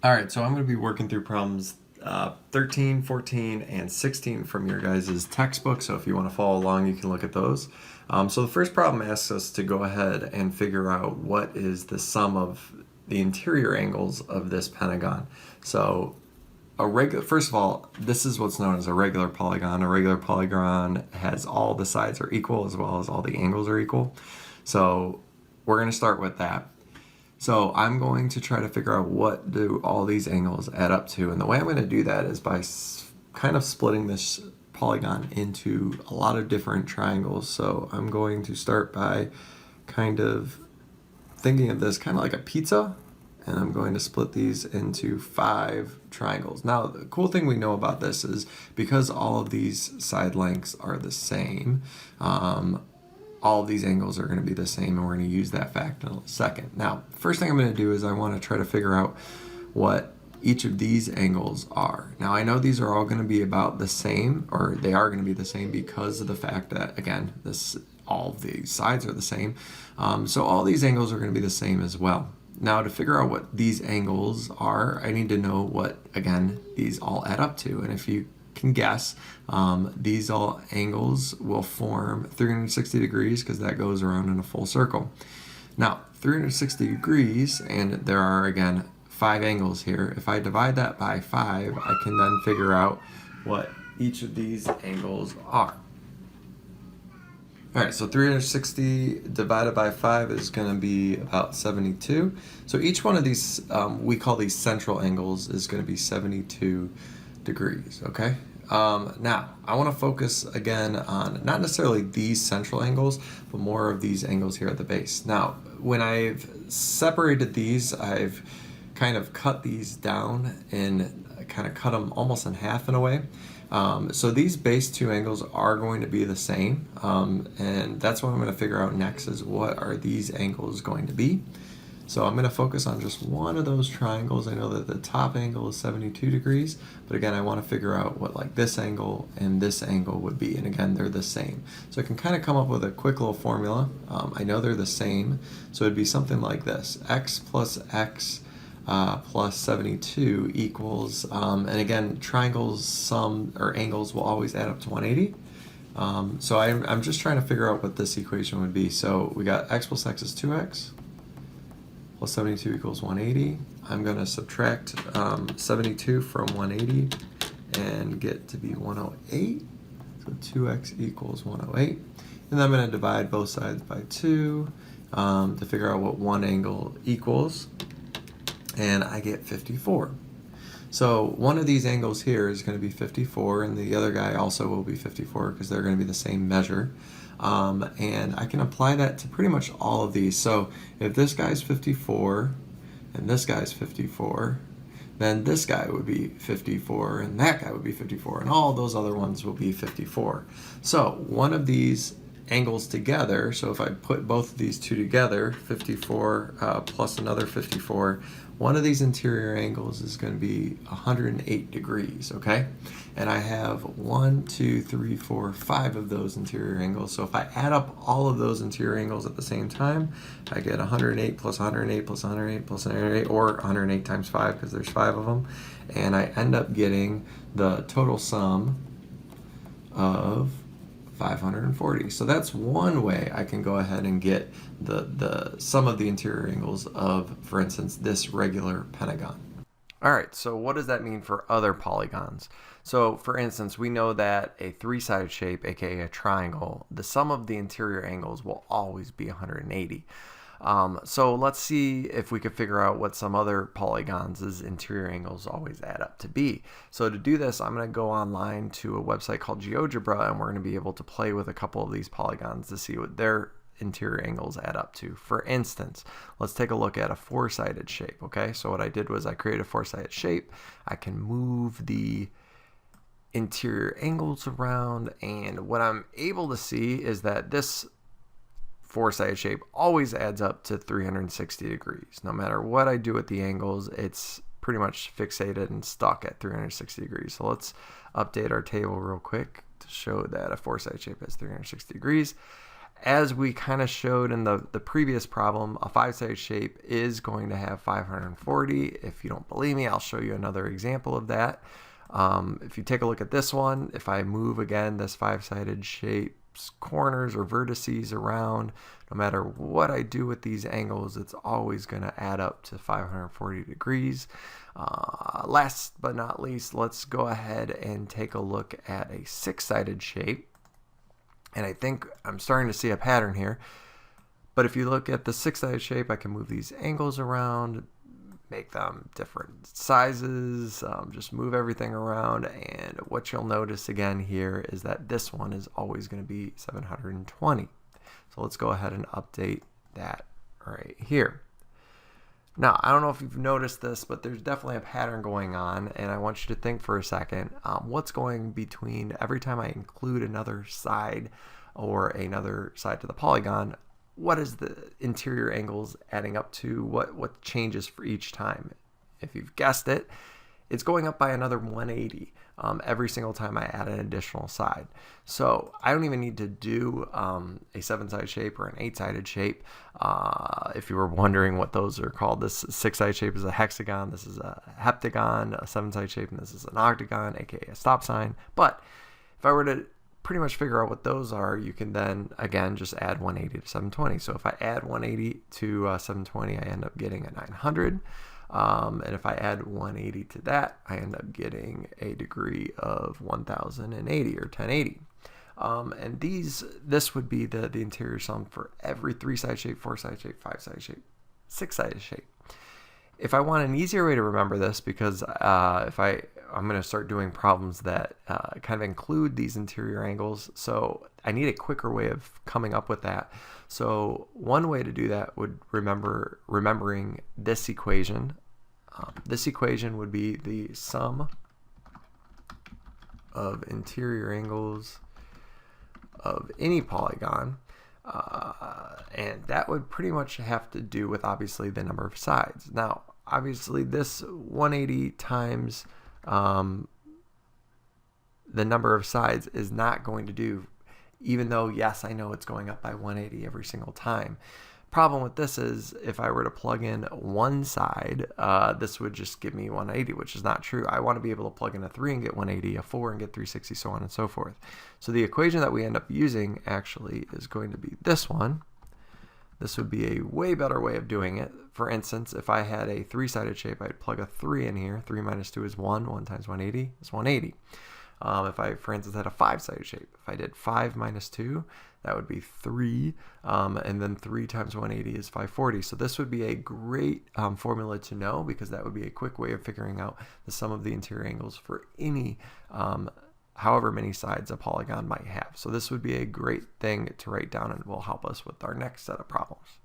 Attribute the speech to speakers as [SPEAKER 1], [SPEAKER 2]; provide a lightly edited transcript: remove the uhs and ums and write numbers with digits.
[SPEAKER 1] All right, so I'm going to be working through problems 13, 14, and 16 from your guys' textbook. So if you want to follow along, you can look at those. So the first problem asks us to go ahead and figure out what is the sum of the interior angles of this pentagon. So first of all, this is what's known as a regular polygon. A regular polygon has all the sides are equal as well as all the angles are equal. So we're going to start with that. So I'm going to try to figure out what do all these angles add up to. And the way I'm going to do that is by kind of splitting this polygon into a lot of different triangles. So I'm going to start by kind of thinking of this kind of like a pizza. And I'm going to split these into 5 triangles. Now, the cool thing we know about this is because all of these side lengths are the same, all of these angles are going to be the same, and we're going to use that fact in a second. Now, first thing I'm going to do is I want to try to figure out what each of these angles are. Now, I know these are all going to be about the same, or they are going to be the same because of the fact that, again, all of these sides are the same. So all these angles are going to be the same as well. Now, to figure out what these angles are, I need to know what, again, these all add up to. And if you can guess, these all angles will form 360 degrees because that goes around in a full circle. Now, 360 degrees, and there are, again, 5 angles here. If I divide that by 5, I can then figure out what each of these angles are. All right, so 360 divided by 5 is going to be about 72. So each one of these, we call these central angles, is going to be 72 degrees, okay? Now, I want to focus again on not necessarily these central angles, but more of these angles here at the base. Now, when I've separated these, I've kind of cut these down and kind of cut them almost in half in a way. So these base 2 angles are going to be the same, and that's what I'm going to figure out next is what are these angles going to be. So I'm going to focus on just one of those triangles. I know that the top angle is 72 degrees, but again, I want to figure out what like this angle and this angle would be, and again, they're the same. So I can kind of come up with a quick little formula. I know they're the same, so it'd be something like this: x plus x plus 72 equals, and again, triangles, sum, or angles will always add up to 180. So I'm just trying to figure out what this equation would be. So we got x plus x is 2x, plus 72 equals 180. I'm going to subtract 72 from 180 and get to be 108. So 2x equals 108. And then I'm going to divide both sides by 2 to figure out what one angle equals. And I get 54. So one of these angles here is going to be 54, and the other guy also will be 54 because they're going to be the same measure. And I can apply that to pretty much all of these. So if this guy's 54 and this guy's 54, then this guy would be 54 and that guy would be 54, and all those other ones will be 54. So one of these angles together, so if I put both of these two together, 54 plus another 54, one of these interior angles is going to be 108 degrees, okay? And I have 1, 2, 3, 4, 5 of those interior angles. So if I add up all of those interior angles at the same time, I get 108 plus 108 plus 108 plus 108, or 108 times 5 because there's 5 of them. And I end up getting the total sum of 540. So that's one way I can go ahead and get the sum of the interior angles of, for instance, this regular pentagon. All right, so what does that mean for other polygons? So for instance, we know that a 3-sided shape, aka a triangle, the sum of the interior angles will always be 180. So let's see if we could figure out what some other polygons' interior angles always add up to be. So to do this, I'm going to go online to a website called GeoGebra, and we're going to be able to play with a couple of these polygons to see what their interior angles add up to. For instance, let's take a look at a 4-sided shape, okay? So what I did was I created a 4-sided shape. I can move the interior angles around, and what I'm able to see is that this 4-sided shape always adds up to 360 degrees. No matter what I do with the angles, it's pretty much fixated and stuck at 360 degrees. So let's update our table real quick to show that a 4-sided shape has 360 degrees. as we kind of showed in the previous problem, a 5-sided shape is going to have 540. If you don't believe me, I'll show you another example of that. If you take a look at this one, if I move again this 5-sided shape's corners or vertices around, no matter what I do with these angles, it's always going to add up to 540 degrees. Last but not least, let's go ahead and take a look at a 6-sided shape. And I think I'm starting to see a pattern here. But if you look at the 6-sided shape, I can move these angles around, make them different sizes, just move everything around. And what you'll notice again here is that this one is always going to be 720. So let's go ahead and update that right here. Now, I don't know if you've noticed this, but there's definitely a pattern going on, and I want you to think for a second, what's going between every time I include another side or another side to the polygon, what is the interior angles adding up to? What changes for each time? If you've guessed it, it's going up by another 180 every single time I add an additional side. So I don't even need to do a 7-sided shape or an 8-sided shape. If you were wondering what those are called, this 6-sided shape is a hexagon, this is a heptagon, a 7-sided shape, and this is an octagon, aka a stop sign. But if I were to pretty much figure out what those are, you can then again just add 180 to 720. So if I add 180 to 720, I end up getting a 900. And if I add 180 to that, I end up getting a degree of 1080 or 1080. And this would be the interior sum for every 3-sided shape, 4-sided shape, 5-sided shape, 6-sided shape. If I want an easier way to remember this, because I'm going to start doing problems that kind of include these interior angles, so I need a quicker way of coming up with that. So one way to do that would remembering this equation. This equation would be the sum of interior angles of any polygon, and that would pretty much have to do with obviously the number of sides. Now obviously this 180 times the number of sides is not going to do, even though yes, I know it's going up by 180 every single time. Problem with this is if I were to plug in one side, this would just give me 180, which is not true. I want to be able to plug in a 3 and get 180, a 4 and get 360, so on and so forth. So the equation that we end up using actually is going to be this one. This would be a way better way of doing it. For instance, if I had a 3-sided shape, I'd plug a 3 in here. 3 minus 2 is 1. 1 times 180 is 180. If I, for instance, had a 5-sided shape, if I did 5 minus 2, that would be 3, and then 3 times 180 is 540. So this would be a great formula to know, because that would be a quick way of figuring out the sum of the interior angles for any, however many sides a polygon might have. So this would be a great thing to write down and will help us with our next set of problems.